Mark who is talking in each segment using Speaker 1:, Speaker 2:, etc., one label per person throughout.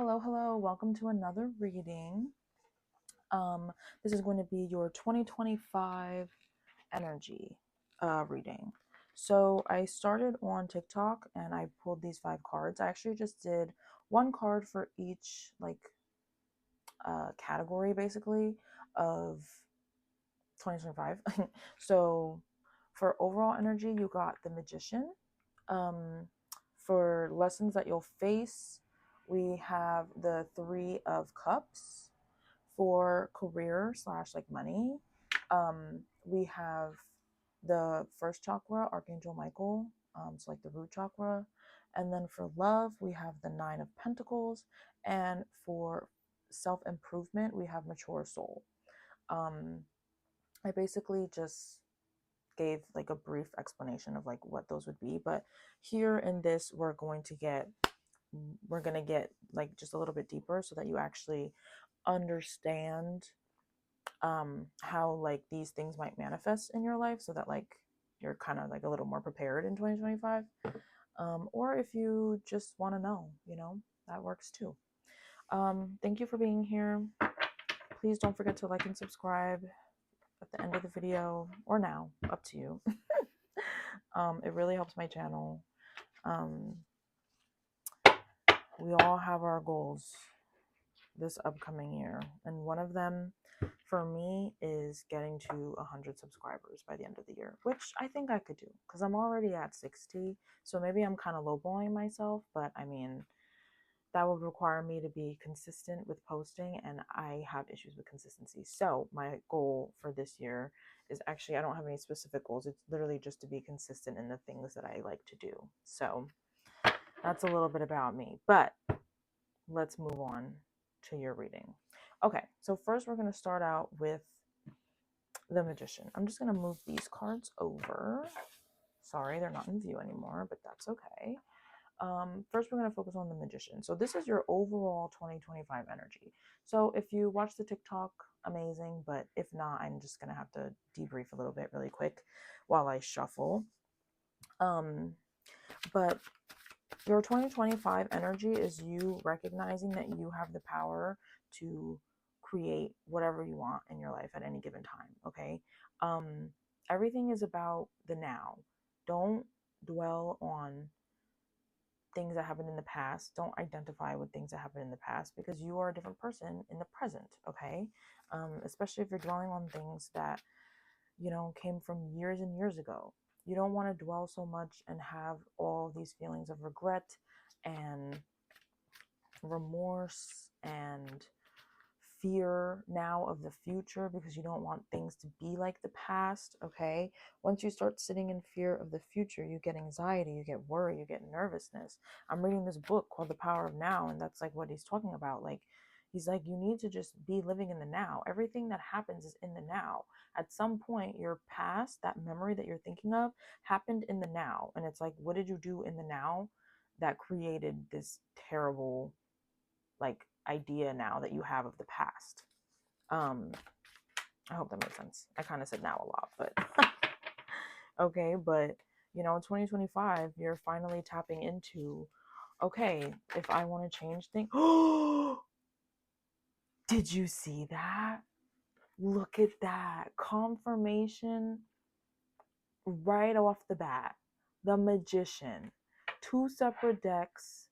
Speaker 1: Hello. Welcome to another reading. This is going to be your 2025 energy reading. So I started on TikTok and I pulled these 5 cards. I actually just did one card for each category basically of 2025. So for overall energy, you got the Magician. For lessons that you'll face, we have the 3 of Cups. For career slash like money, we have the first chakra, Archangel Michael, so like the root chakra. And then for love, we have the 9 of Pentacles. And for self-improvement, we have Mature Soul. I basically just gave like a brief explanation of like what those would be, but here in this we're going to get like just a little bit deeper so that you actually understand how like these things might manifest in your life, so that like you're kind of like a little more prepared in 2025. Or if you just want to know, that works too. Thank you for being here. Please don't forget to like and subscribe at the end of the video or now, up to you. It really helps my channel. We all have our goals this upcoming year, and one of them for me is getting to 100 subscribers by the end of the year, which I think I could do because I'm already at 60. So maybe I'm kind of lowballing myself, but I mean, that would require me to be consistent with posting, and I have issues with consistency. So my goal for this year is actually, I don't have any specific goals. It's literally just to be consistent in the things that I like to do. So that's a little bit about me, but let's move on to your reading. Okay, so first we're going to start out with the Magician. I'm just going to move these cards over. Sorry, they're not in view anymore, but that's okay. First, we're going to focus on the Magician. So this is your overall 2025 energy. So if you watch the TikTok, amazing. But if not, I'm just going to have to debrief a little bit really quick while I shuffle. But your 2025 energy is you recognizing that you have the power to create whatever you want in your life at any given time, okay? Everything is about the now. Don't dwell on things that happened in the past. Don't identify with things that happened in the past, because you are a different person in the present, okay? Especially if you're dwelling on things that, came from years and years ago. You don't want to dwell so much and have all these feelings of regret and remorse and fear now of the future, because you don't want things to be like the past, okay? Once you start sitting in fear of the future, you get anxiety, you get worry, you get nervousness. I'm reading this book called The Power of Now, and that's like what he's talking about. Like, he's like, you need to just be living in the now. Everything that happens is in the now. At some point, your past, that memory that you're thinking of, happened in the now. And it's like, what did you do in the now that created this terrible like idea now that you have of the past? I hope that makes sense. I kind of said now a lot, but okay. But in 2025, you're finally tapping into, okay, if I want to change things. Did you see that? Look at that confirmation right off the bat. The Magician, 2 separate decks.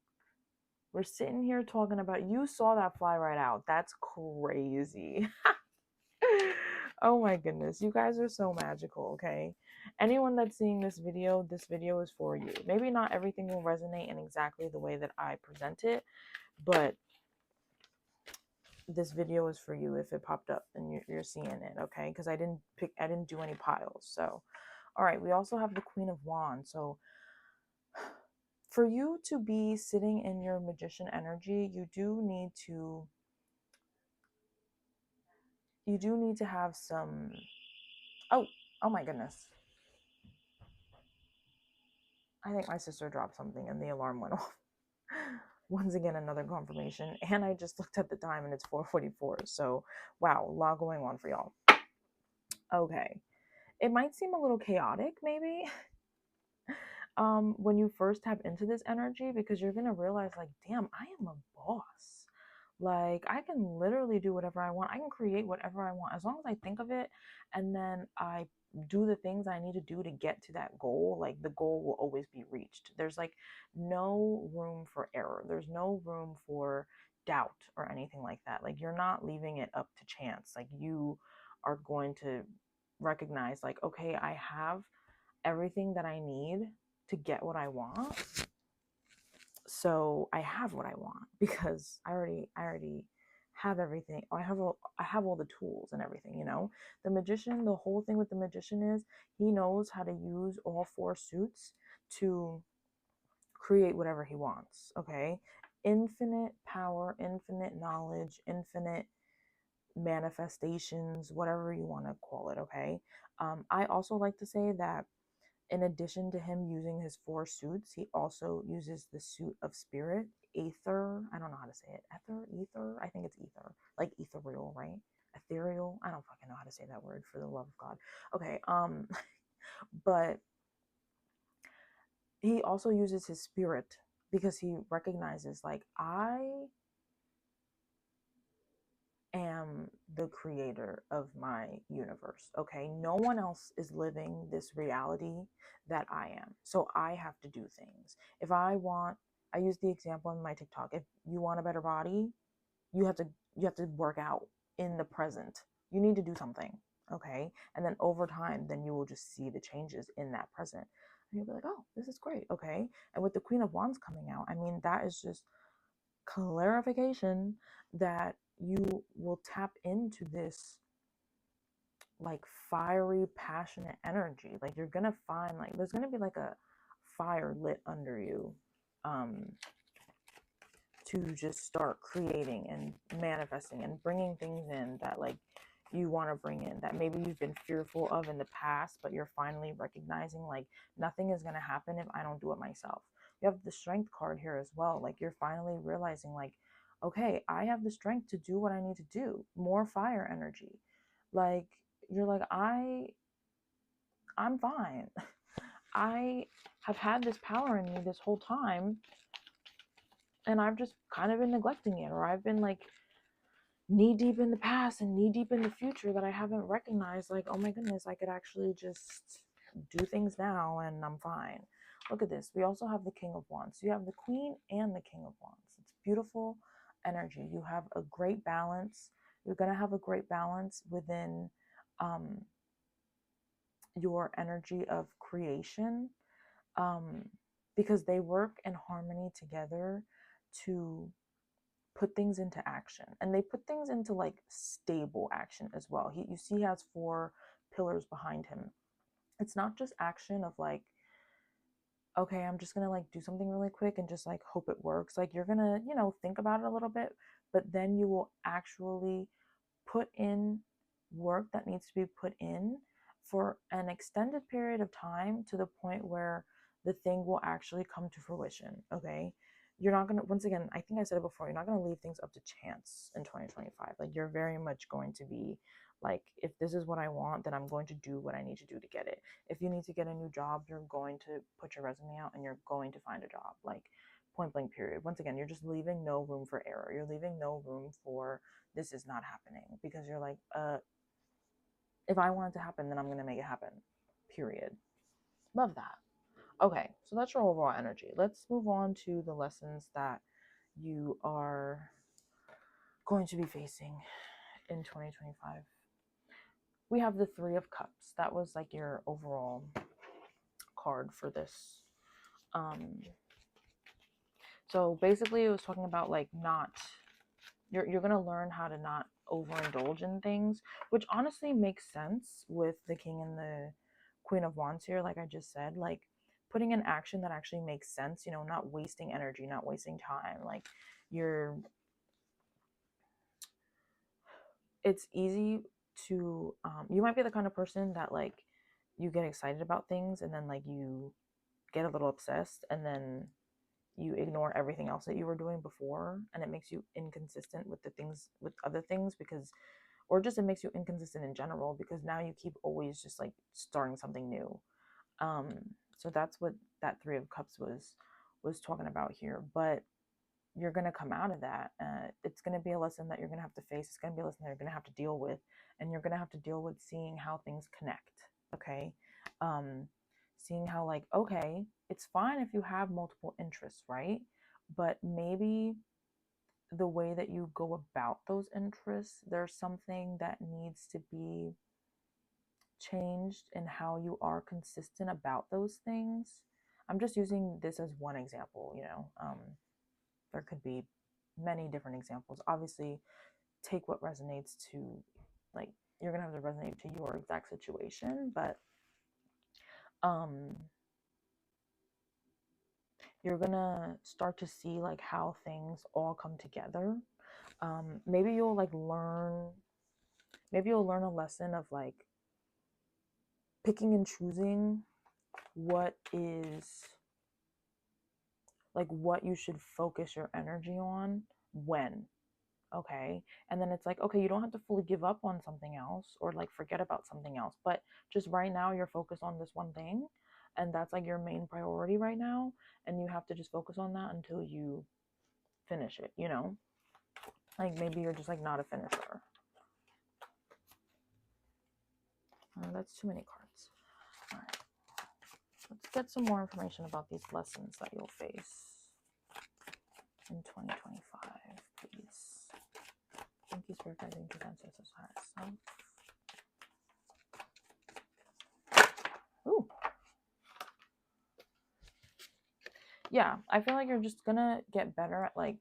Speaker 1: We're sitting here talking about, you saw that fly right out. That's crazy. Oh my goodness, you guys are so magical, okay? Anyone that's seeing this video is for you. Maybe not everything will resonate in exactly the way that I present it, but this video is for you if it popped up and you're seeing it, okay? Because I didn't do any piles. So, all right, we also have the Queen of Wands. So for you to be sitting in your Magician energy, you do need to have some, oh my goodness. I think my sister dropped something and the alarm went off. Once again, another confirmation. And I just looked at the time and it's 4:44. So, wow, a lot going on for y'all. Okay. It might seem a little chaotic, maybe, when you first tap into this energy, because you're going to realize, like, damn, I am a boss. Like, I can literally do whatever I want. I can create whatever I want as long as I think of it and then I do the things I need to do to get to that goal. Like, the goal will always be reached. There's like no room for error, there's no room for doubt or anything like that. Like, you're not leaving it up to chance. Like, you are going to recognize, like, okay, I have everything that I need to get what I want, so I have what I want because I already have everything. I have all the tools and everything, you know. The magician, the whole thing with the magician is he knows how to use all four suits to create whatever he wants, okay? Infinite power, infinite knowledge, infinite manifestations, whatever you want to call it, okay? I also like to say that in addition to him using his four suits, he also uses the suit of spirit, aether. I don't know how to say it. Ether? I think it's ether. Like ethereal, right? Ethereal. I don't fucking know how to say that word, for the love of God. Okay, but he also uses his spirit because he recognizes, like, I am the creator of my universe. Okay, no one else is living this reality that I am, so I have to do things. If I use the example in my TikTok, if you want a better body, you have to work out in the present. You need to do something, okay? And then over time, then you will just see the changes in that present, and you'll be like, oh, this is great. Okay. And with the Queen of Wands coming out, I mean, that is just clarification that you will tap into this, like, fiery, passionate energy. Like, you're gonna find, like, there's gonna be like a fire lit under you, um to just start creating and manifesting and bringing things in that, like, you want to bring in, that maybe you've been fearful of in the past, but you're finally recognizing, like, nothing is going to happen if I don't do it myself. You have the strength card here as well. Like, you're finally realizing, like, okay, I have the strength to do what I need to do. More fire energy. Like, you're like, I'm fine. I have had this power in me this whole time, and I've just kind of been neglecting it, or I've been like knee deep in the past and knee deep in the future that I haven't recognized. Like, oh my goodness, I could actually just do things now and I'm fine. Look at this. We also have the King of Wands. You have the Queen and the King of Wands. It's beautiful energy. You have a great balance. You're going to have a great balance within um, your energy of creation, um, because they work in harmony together to put things into action, and they put things into, like, stable action as well. You see he has four pillars behind him. It's not just action of, like, okay, I'm just gonna, like, do something really quick and just, like, hope it works. Like, you're gonna, think about it a little bit, but then you will actually put in work that needs to be put in for an extended period of time, to the point where the thing will actually come to fruition. Okay. You're not going to, once again, I think I said it before, you're not going to leave things up to chance in 2025. Like, you're very much going to be like, if this is what I want, then I'm going to do what I need to do to get it. If you need to get a new job, you're going to put your resume out and you're going to find a job. Like, point blank period. Once again, you're just leaving no room for error. You're leaving no room for this is not happening, because you're like, if I want it to happen, then I'm going to make it happen. Period. Love that. Okay, so that's your overall energy. Let's move on to the lessons that you are going to be facing in 2025. We have the Three of Cups. That was like your overall card for this. So basically it was talking about, like, not, you're going to learn how to not overindulge in things, which honestly makes sense with the King and the Queen of Wands here. Like I just said, like, putting in action that actually makes sense, not wasting energy, not wasting time. Like, it's easy to, you might be the kind of person that, like, you get excited about things and then, like, you get a little obsessed and then you ignore everything else that you were doing before, and it makes you inconsistent with other things, because, or just, it makes you inconsistent in general, because now you keep always just, like, starting something new. So that's what that Three of Cups was talking about here. But you're going to come out of that. It's going to be a lesson that you're going to have to face. It's going to be a lesson that you're going to have to deal with, and you're going to have to deal with seeing how things connect. Okay. Seeing how, like, okay, it's fine if you have multiple interests, right? But maybe the way that you go about those interests, there's something that needs to be changed in how you are consistent about those things. I'm just using this as one example, there could be many different examples. Obviously, take what resonates to, like, you're gonna have to resonate to your exact situation, but you're gonna start to see like how things all come together. Maybe you'll learn a lesson of like picking and choosing what is like what you should focus your energy on when. Okay. And then it's like, okay, you don't have to fully give up on something else or like forget about something else, but just right now you're focused on this one thing, and that's like your main priority right now, and you have to just focus on that until you finish it, like maybe you're just like not a finisher. That's too many cards. All right, let's get some more information about these lessons that you'll face in 2025, please. Thank you, Spirit Guides, Angels, Ancestors, Higher Self. Ooh. Yeah, I feel like you're just gonna get better at like,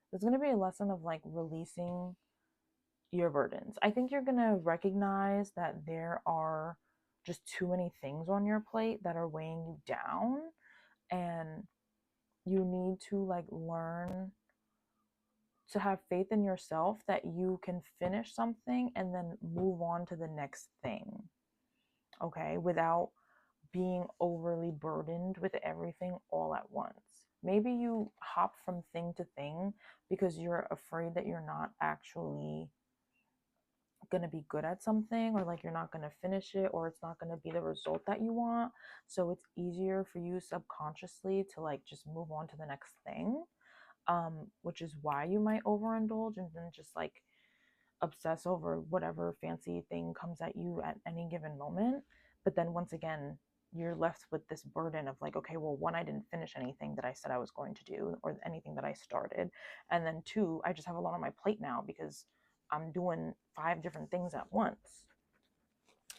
Speaker 1: there's gonna be a lesson of like releasing your burdens. I think you're gonna recognize that there are just too many things on your plate that are weighing you down, and you need to like learn to have faith in yourself that you can finish something and then move on to the next thing. Okay, without being overly burdened with everything all at once. Maybe you hop from thing to thing because you're afraid that you're not actually going to be good at something, or like you're not going to finish it, or it's not going to be the result that you want. So it's easier for you subconsciously to like just move on to the next thing, which is why you might overindulge and then just like obsess over whatever fancy thing comes at you at any given moment. But then once again, you're left with this burden of like, okay, well, one, I didn't finish anything that I said I was going to do or anything that I started. And then two, I just have a lot on my plate now because I'm doing 5 different things at once.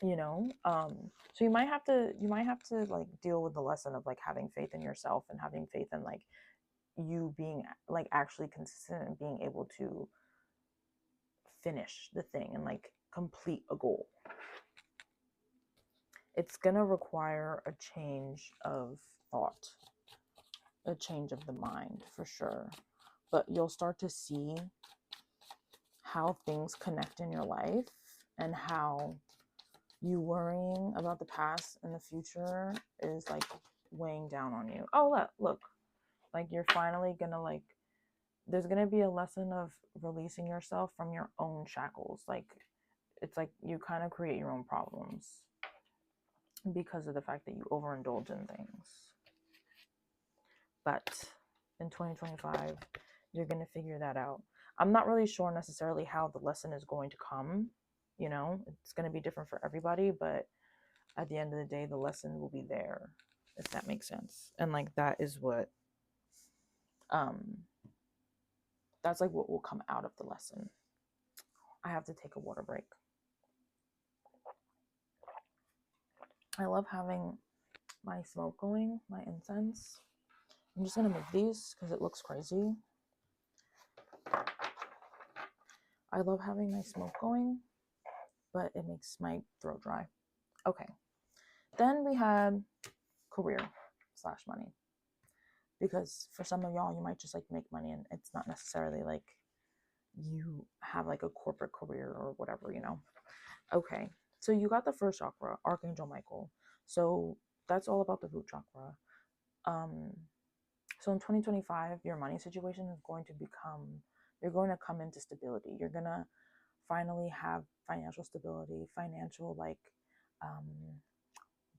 Speaker 1: So you might have to like deal with the lesson of like having faith in yourself and having faith in like you being like actually consistent and being able to finish the thing and like complete a goal. It's going to require a change of thought, a change of the mind for sure. But you'll start to see how things connect in your life and how you worrying about the past and the future is like weighing down on you. Oh, look, like you're finally going to like, there's going to be a lesson of releasing yourself from your own shackles. Like, it's like you kind of create your own problems because of the fact that you overindulge in things. But in 2025, you're going to figure that out. I'm not really sure necessarily how the lesson is going to come. It's going to be different for everybody, but at the end of the day, the lesson will be there, if that makes sense. And like, that is what, that's like what will come out of the lesson. I have to take a water break. I love having my smoke going, my incense. I'm just going to move these because it looks crazy. I love having my smoke going, but it makes my throat dry. Okay. Then we had career/money. Because for some of y'all, you might just like make money and it's not necessarily like you have like a corporate career or whatever, Okay. So you got the first chakra, Archangel Michael. So that's all about the root chakra. So in 2025, your money situation is going to you're going to come into stability. You're going to finally have financial stability, financial like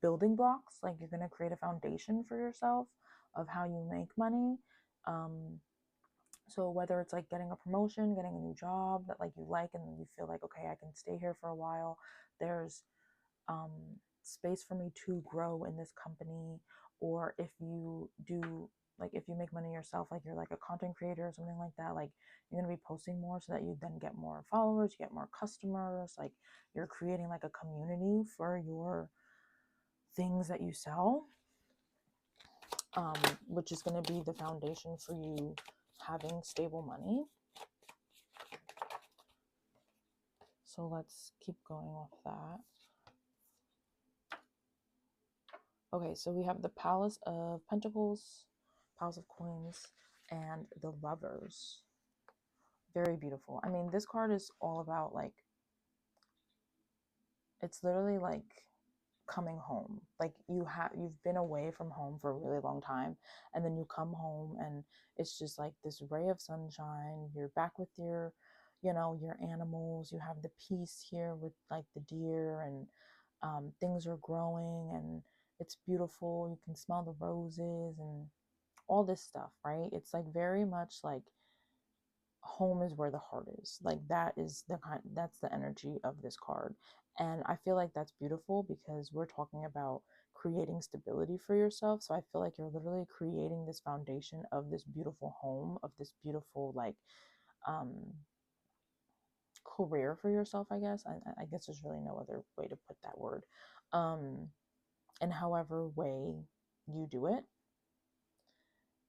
Speaker 1: building blocks. Like you're going to create a foundation for yourself of how you make money. So whether it's like getting a promotion, getting a new job that like you like and you feel like, okay, I can stay here for a while, there's um, space for me to grow in this company. Or if you do, like if you make money yourself, like you're like a content creator or something like that, like you're going to be posting more so that you then get more followers, you get more customers, like you're creating like a community for your things that you sell, which is going to be the foundation for you having stable money. So let's keep going off that. Okay, so we have the Palace of Pentacles, Palace of Coins, and the Lovers. Very beautiful. I mean, this card is all about like, it's literally like coming home. Like you've been away from home for a really long time, and then you come home and it's just like this ray of sunshine. You're back with your, your animals. You have the peace here with like the deer, and things are growing and it's beautiful. You can smell the roses and all this stuff, right? It's like very much like home is where the heart is. Like that's the energy of this card. And I feel like that's beautiful because we're talking about creating stability for yourself. So I feel like you're literally creating this foundation of this beautiful home, of this beautiful like um career for yourself, I guess. I guess there's really no other way to put that word. And however way you do it,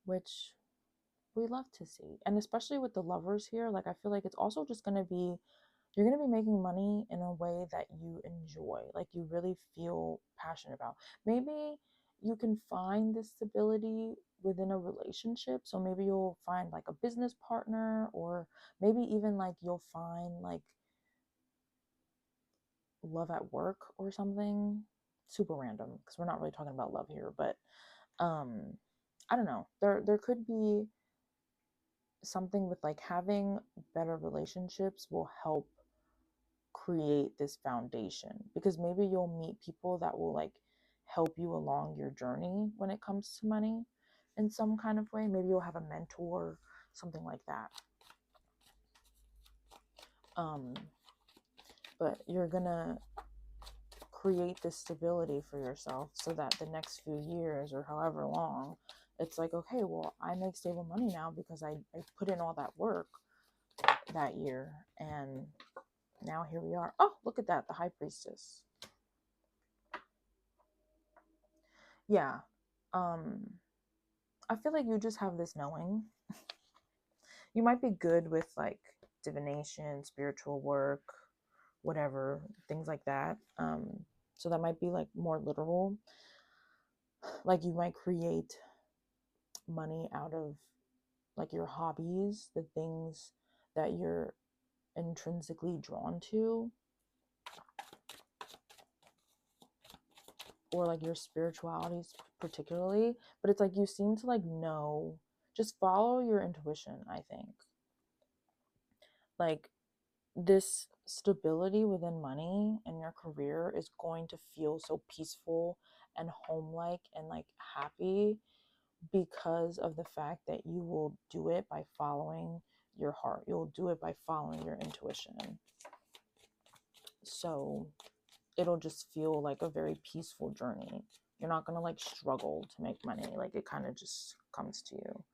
Speaker 1: which we love to see. And especially with the Lovers here, like I feel like it's also just going to be, you're going to be making money in a way that you enjoy, like you really feel passionate about. Maybe you can find this stability within a relationship. So maybe you'll find like a business partner, or maybe even like you'll find like love at work or something. Super random because we're not really talking about love here, but I don't know. There could be something with like having better relationships will help create this foundation, because maybe you'll meet people that will like help you along your journey when it comes to money in some kind of way. Maybe you'll have a mentor, something like that. But you're gonna create this stability for yourself so that the next few years or however long, it's like, okay, well, I make stable money now because I put in all that work that year, and now here we are. Oh, look at that, the High Priestess. Yeah. I feel like you just have this knowing. You might be good with like divination, spiritual work, whatever, things like that. So that might be like more literal. Like you might create money out of like your hobbies, the things that you're intrinsically drawn to, or like your spiritualities particularly. But it's like you seem to like know, just follow your intuition, I think. Like this stability within money and your career is going to feel so peaceful and home-like and like happy because of the fact that you will do it by following your heart. You'll do it by following your intuition. So it'll just feel like a very peaceful journey. You're not going to like struggle to make money. Like it kind of just comes to you.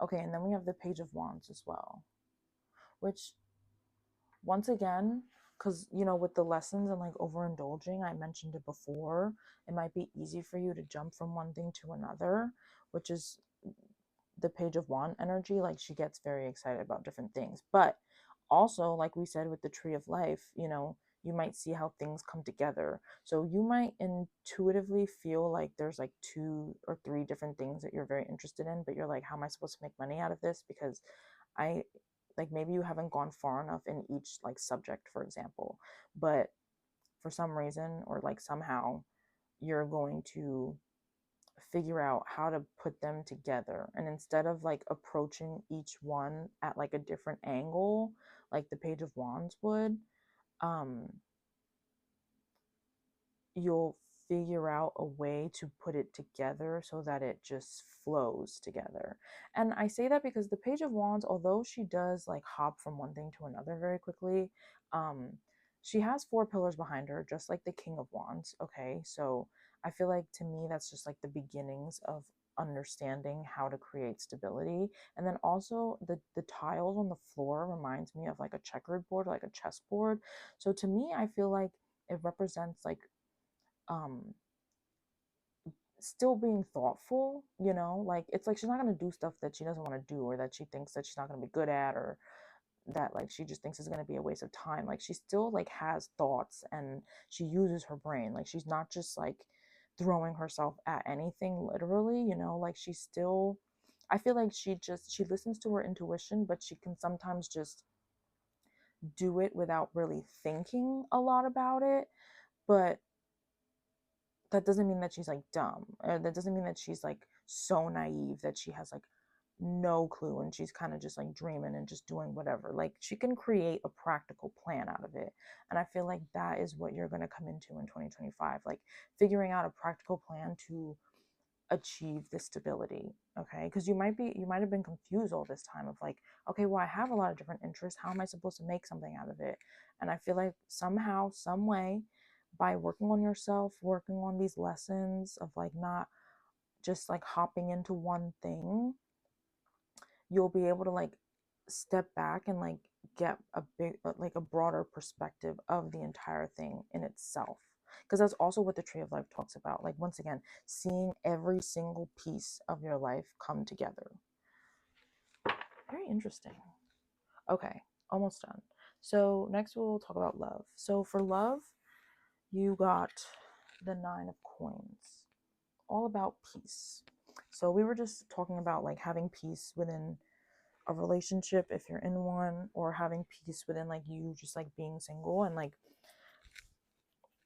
Speaker 1: Okay, and then we have the Page of Wands as well, which once again, because with the lessons and like overindulging, I mentioned it before, it might be easy for you to jump from one thing to another, which is the Page of Wand energy. Like she gets very excited about different things, but also like we said with the Tree of Life, you might see how things come together. So you might intuitively feel like there's like 2 or 3 different things that you're very interested in, but you're like, how am I supposed to make money out of this? Because I like, maybe you haven't gone far enough in each like subject, for example, but for some reason or like somehow you're going to figure out how to put them together. And instead of like approaching each one at like a different angle, like the Page of Wands would, you'll figure out a way to put it together so that it just flows together. And I say that because the Page of Wands, although she does like hop from one thing to another very quickly, she has four pillars behind her, just like the King of Wands. Okay, so I feel like to me that's just like the beginnings of understanding how to create stability. And then also the tiles on the floor reminds me of like a checkered board, like a chessboard. So to me, I feel like it represents like um still being thoughtful, you know, like it's like she's not going to do stuff that she doesn't want to do, or that she thinks that she's not going to be good at, or that like she just thinks is going to be a waste of time. Like she still like has thoughts and she uses her brain. Like she's not just like throwing herself at anything literally, you know, like she's still, I feel like she listens to her intuition, but she can sometimes just do it without really thinking a lot about it. But that doesn't mean that she's like dumb. That doesn't mean that she's like so naive that she has like no clue and she's kind of just like dreaming and just doing whatever. Like she can create a practical plan out of it. And I feel like that is what you're going to come into in 2025, like figuring out a practical plan to achieve this stability. Okay, because you might have been confused all this time of like, okay, well, I have a lot of different interests, how am I supposed to make something out of it? And I feel like somehow, some way, by working on yourself, working on these lessons of like not just like hopping into one thing, you'll be able to like step back and like get a big like a broader perspective of the entire thing in itself, because that's also what the Tree of Life talks about, like once again seeing every single piece of your life come together. Very interesting. Okay, almost done. So next we'll talk about love. So for love, you got the Nine of Coins, all about peace. So we were just talking about like having peace within a relationship if you're in one, or having peace within like you just like being single and like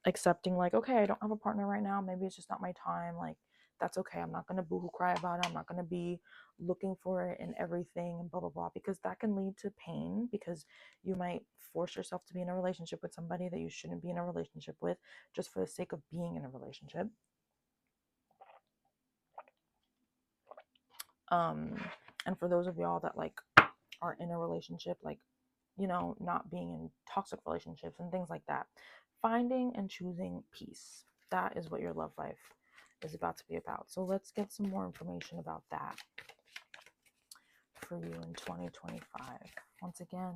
Speaker 1: accepting like, okay, I don't have a partner right now, maybe it's just not my time, like that's okay, I'm not going to boohoo cry about it, I'm not going to be looking for it in everything and blah blah blah, because that can lead to pain, because you might force yourself to be in a relationship with somebody that you shouldn't be in a relationship with just for the sake of being in a relationship. And for those of y'all that like are in a relationship, like, you know, not being in toxic relationships and things like that, finding and choosing peace, that is what your love life is about to be about. So let's get some more information about that for you in 2025. Once again,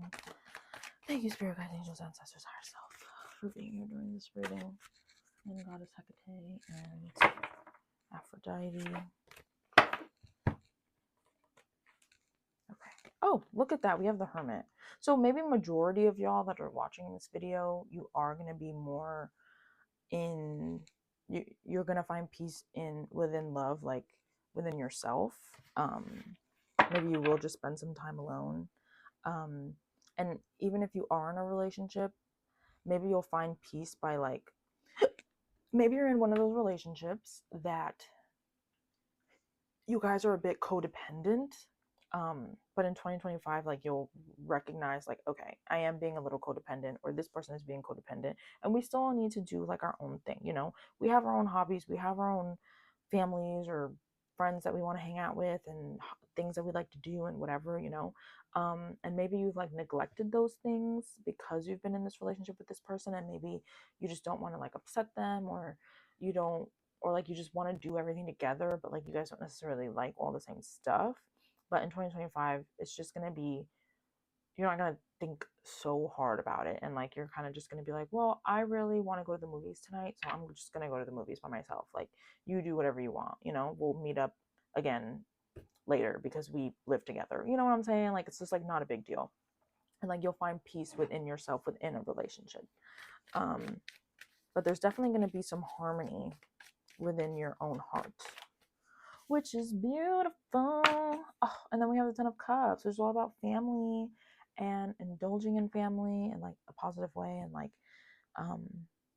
Speaker 1: thank you, Spirit Guides, Angels, Ancestors, Higher Self, for being here during this reading. And Goddess Hecate and Aphrodite. Okay. Oh, look at that. We have the Hermit. So maybe majority of y'all that are watching this video, you are going to be more in, you're going to find peace in within love, like within yourself. Maybe you will just spend some time alone. And even if you are in a relationship, maybe you'll find peace by like, maybe you're in one of those relationships that you guys are a bit codependent, but in 2025, like you'll recognize like, okay, I am being a little codependent, or this person is being codependent, and we still need to do like our own thing, you know, we have our own hobbies, we have our own families or friends that we want to hang out with, and things that we like to do and whatever, you know. And maybe you've like neglected those things because you've been in this relationship with this person, and maybe you just don't want to like upset them, or you don't, or like you just want to do everything together, but like you guys don't necessarily like all the same stuff. But in 2025, it's just going to be, you're not going to think so hard about it, and like you're kind of just going to be like, well, I really want to go to the movies tonight, so I'm just going to go to the movies by myself. Like you do whatever you want, you know, we'll meet up again later because we live together, you know what I'm saying? Like it's just like not a big deal. And like you'll find peace within yourself within a relationship. But there's definitely going to be some harmony within your own heart, which is beautiful. Oh, and then we have the Ten of Cups, which is all about family and indulging in family in like a positive way, and like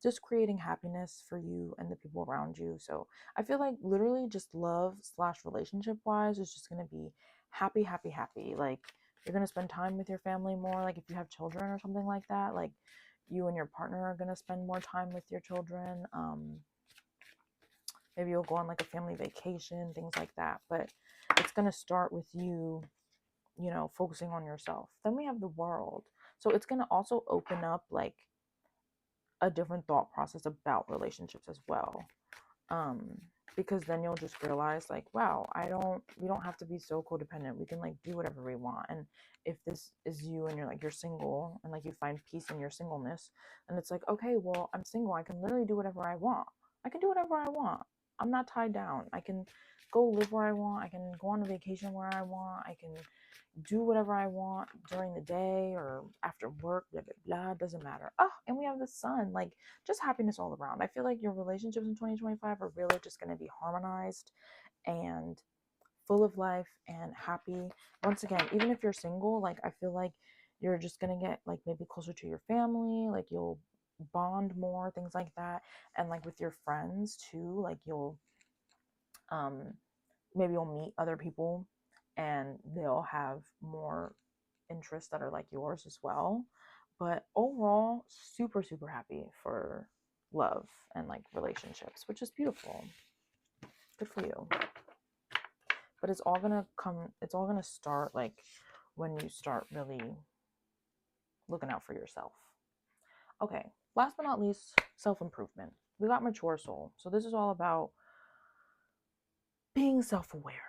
Speaker 1: just creating happiness for you and the people around you. So I feel like literally just love / relationship wise is just going to be happy, happy, happy. Like you're going to spend time with your family more. Like if you have children or something like that, like you and your partner are going to spend more time with your children. Maybe you'll go on like a family vacation, things like that. But it's going to start with you, you know, focusing on yourself. Then we have the world. So it's going to also open up like a different thought process about relationships as well. um because then you'll just realize like, wow, we don't have to be so codependent. We can like do whatever we want. And if this is you and you're single and like you find peace in your singleness, and it's like, okay, well, I'm single, I can literally do whatever I want. I can do whatever I want. I'm not tied down. I can go live where I want. I can go on a vacation where I want. I can do whatever I want during the day or after work, blah, blah, blah, doesn't matter. Oh, and we have the sun, like just happiness all around. I feel like your relationships in 2025 are really just going to be harmonized and full of life and happy. Once again, even if you're single, like I feel like you're just going to get like maybe closer to your family, like you'll bond more, things like that. And like with your friends too, like you'll um maybe you'll meet other people and they'll have more interests that are like yours as well. But overall, super, super happy for love and like relationships, which is beautiful. Good for you. But it's all gonna start like when you start really looking out for yourself. Okay, last but not least, self improvement. We got mature soul. So this is all about being self aware,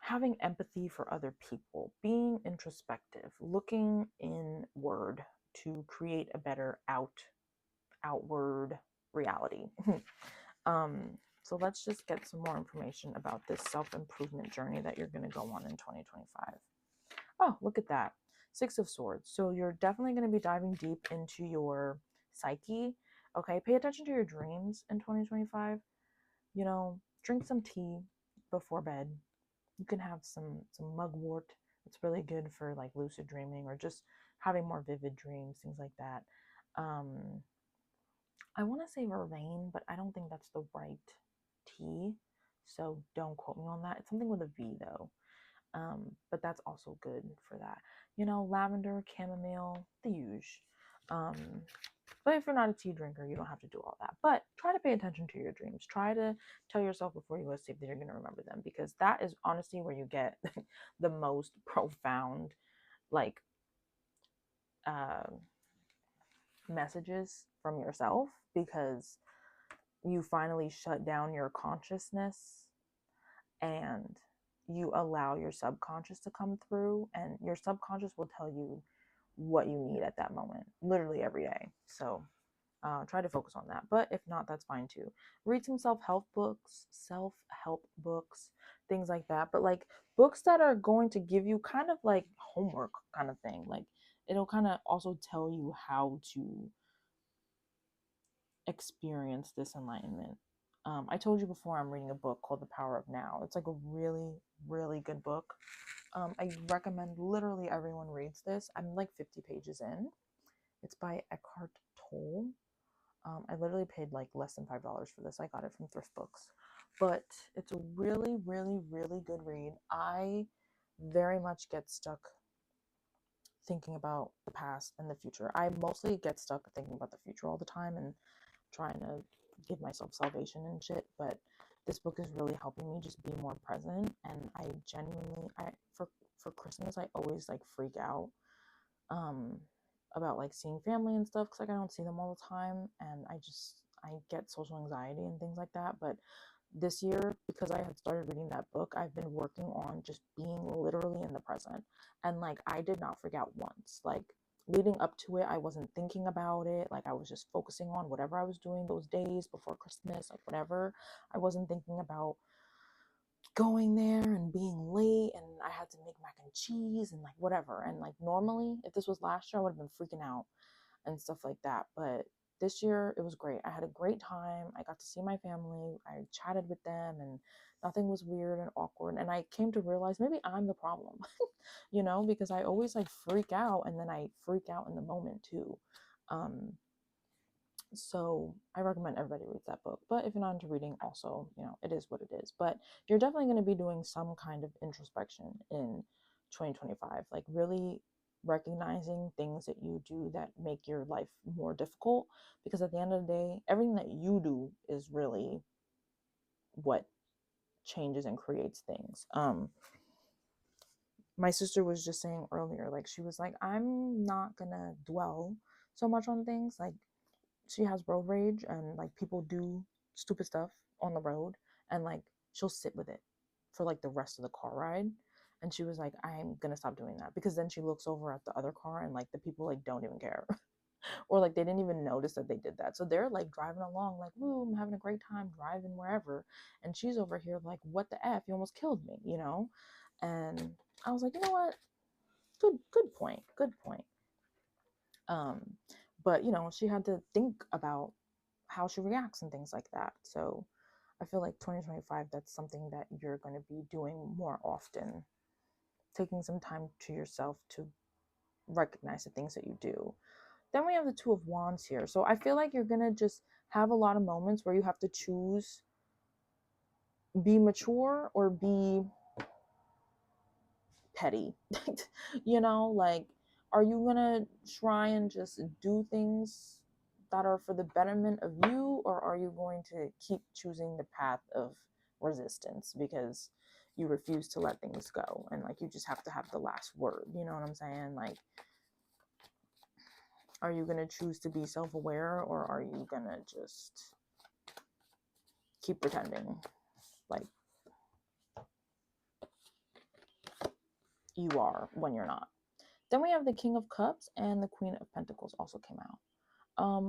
Speaker 1: having empathy for other people, being introspective, looking inward to create a better outward reality. um, so let's just get some more information about this self-improvement journey that you're going to go on in 2025. Oh, look at that. Six of Swords. So you're definitely going to be diving deep into your psyche. Okay, pay attention to your dreams in 2025. You know, drink some tea before bed. You can have some mugwort. It's really good for like lucid dreaming or just having more vivid dreams, things like that. um I want to say vervain, but I don't think that's the right tea, so don't quote me on that. It's something with a V though. But that's also good for that. You know, lavender, chamomile, the huge. um but if you're not a tea drinker, you don't have to do all that. But try to pay attention to your dreams. Try to tell yourself before you go to sleep that you're going to remember them, because that is honestly where you get the most profound, like, uh, messages from yourself, because you finally shut down your consciousness and you allow your subconscious to come through, and your subconscious will tell you what you need at that moment, literally every day. So try to focus on that. But if not, that's fine too. Read some self-help books, things like that. But like books that are going to give you kind of like homework kind of thing. Like it'll kind of also tell you how to experience this enlightenment. I told you before, I'm reading a book called The Power of Now. It's like a really, really good book. I recommend literally everyone reads this. I'm like 50 pages in. It's by Eckhart Tolle. I literally paid like less than $5 for this. I got it from thrift books, but it's a really, really, really good read. I very much get stuck thinking about the past and the future. I mostly get stuck thinking about the future all the time and trying to give myself salvation and shit. But this book is really helping me just be more present. And I genuinely, for Christmas, I always like freak out um about like seeing family and stuff, because like I don't see them all the time, and I get social anxiety and things like that. But this year, because I had started reading that book, I've been working on just being literally in the present. And like I did not freak out once. Like leading up to it, I wasn't thinking about it. Like I was just focusing on whatever I was doing those days before Christmas, like whatever. I wasn't thinking about going there and being late, and I had to make mac and cheese and like whatever. And like normally, if this was last year, I would have been freaking out and stuff like that. But this year, it was great. I had a great time. I got to see my family. I chatted with them, and nothing was weird and awkward. And I came to realize maybe I'm the problem, you know, because I always like freak out, and then I freak out in the moment too. Um, so I recommend everybody reads that book. But if you're not into reading, also, you know, it is what it is. But you're definitely going to be doing some kind of introspection in 2025, like really recognizing things that you do that make your life more difficult. Because at the end of the day, everything that you do is really what changes and creates things. My sister was just saying earlier, like, she was like, I'm not gonna dwell so much on things. Like, she has road rage, and like people do stupid stuff on the road, and like she'll sit with it for like the rest of the car ride. And she was like, I'm gonna stop doing that, because then she looks over at the other car and like the people like don't even care. Or like they didn't even notice that they did that. So they're like driving along like, woo, I'm having a great time driving wherever. And she's over here like, what the F? You almost killed me, you know? And I was like, you know what? Good point. Good point. But you know, she had to think about how she reacts and things like that. So I feel like 2025, that's something that you're going to be doing more often, taking some time to yourself to recognize the things that you do. Then we have the Two of Wands here. So I feel like you're going to just have a lot of moments where you have to choose, be mature or be petty. You know, like, are you going to try and just do things that are for the betterment of you, or are you going to keep choosing the path of resistance because you refuse to let things go, and like you just have to have the last word? You know what I'm saying? Like, are you going to choose to be self-aware, or are you going to just keep pretending like you are when you're not? Then we have the King of Cups, and the Queen of Pentacles also came out.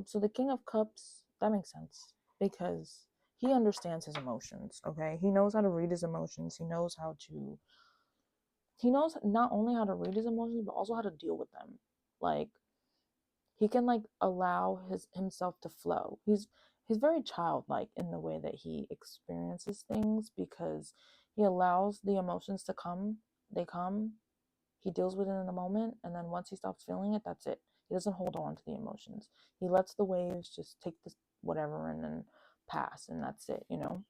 Speaker 1: So the King of Cups, that makes sense, because he understands his emotions, okay? He knows how to read his emotions. He knows not only how to read his emotions, but also how to deal with them. Like, he can like allow himself to flow. He's very childlike in the way that he experiences things, because he allows the emotions to come. They come, he deals with it in the moment, and then once he stops feeling it, that's it. He doesn't hold on to the emotions. He lets the waves just take this whatever and then pass, and that's it, you know?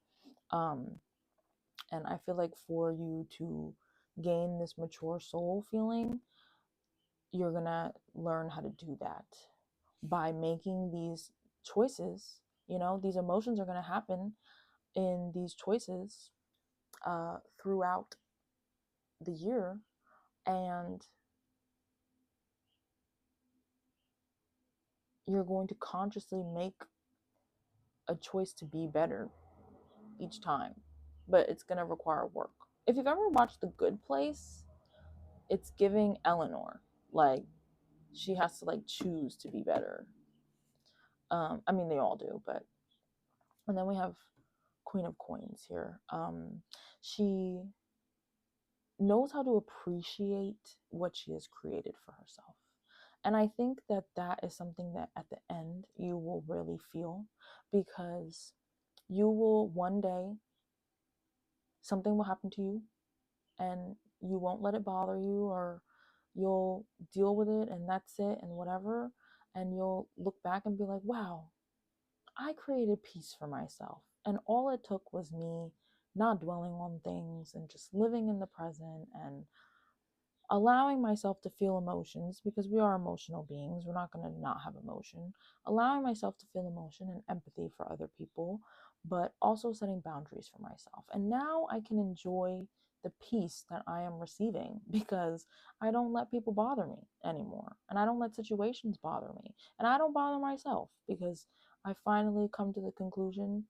Speaker 1: And I feel like for you to gain this mature soul feeling, you're gonna learn how to do that by making these choices. You know, these emotions are gonna happen in these choices throughout the year, and you're going to consciously make a choice to be better each time, but it's going to require work. If you've ever watched The Good Place, it's giving Eleanor, like, she has to like choose to be better. I mean, they all do, but. And then we have Queen of Coins here. She knows how to appreciate what she has created for herself. And I think that that is something that at the end you will really feel, because you will one day, something will happen to you, and you won't let it bother you, or you'll deal with it and that's it and whatever. And you'll look back and be like, wow, I created peace for myself. And all it took was me not dwelling on things and just living in the present and allowing myself to feel emotions, because we are emotional beings. We're not going to not have emotion. Allowing myself to feel emotion and empathy for other people, but also setting boundaries for myself. And now I can enjoy the peace that I am receiving, because I don't let people bother me anymore. And I don't let situations bother me. And I don't bother myself, because I finally come to the conclusion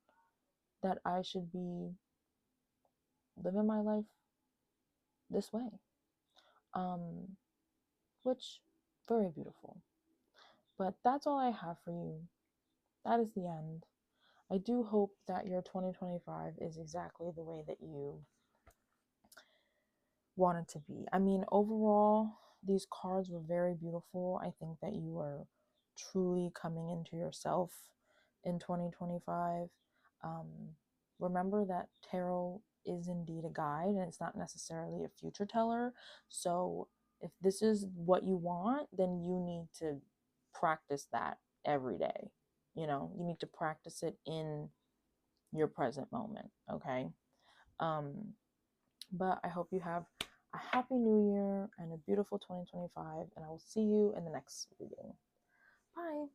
Speaker 1: that I should be living my life this way. Which, very beautiful. But that's all I have for you. That is the end. I do hope that your 2025 is exactly the way that you want it to be. I mean, overall, these cards were very beautiful. I think that you are truly coming into yourself in 2025. Um, remember that tarot is indeed a guide, and it's not necessarily a future teller. So if this is what you want, then you need to practice that every day. You know, you need to practice it in your present moment, okay? But I hope you have a happy new year and a beautiful 2025, and I will see you in the next reading. Bye.